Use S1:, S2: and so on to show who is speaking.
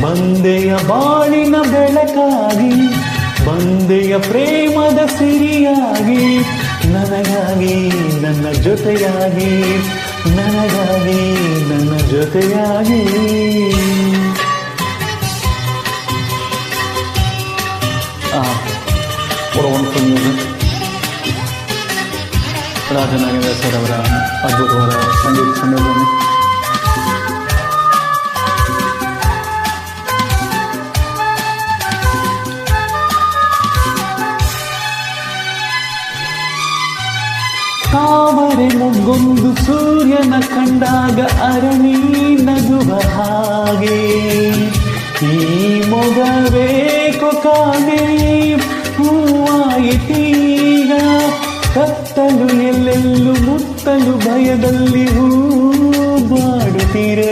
S1: ಬಂದೆಯ ಬಾಳಿನ ಬೆಳಕಾಗಿ, ಬಂದೆಯ ಪ್ರೇಮದ ಸಿರಿಯಾಗಿ, ನನಗಾಗಿ ನನ್ನ ಜೊತೆಯಾಗಿ, ನನಗಾಗಿ ನನ್ನ ಜೊತೆಯಾಗಿ. Wonderful music. ರಾಜನಾಗೇಂದ್ರ ಸರ್ ಅವರ ಅದ್ಭುತವಾದ ಸಂಗೀತ ಸಂಯೋಜನೆ. ತಾವರೆ ಮೊಗ್ಗೊಂದು ಸೂರ್ಯನ ಕಂಡಾಗ ಅರಣಿ ನಗುವ ಹಾಗೆ, ಈ ಮೊಗವೇಕೋ ಕಾಗೆ ಹೂವಾಯಿತೀಗ. ಕತ್ತಲು ಎಲ್ಲೆಲ್ಲೂ ಮುತ್ತಲು ಭಯದಲ್ಲಿ ಹೂ ಬಾಡುತ್ತೀರೆ,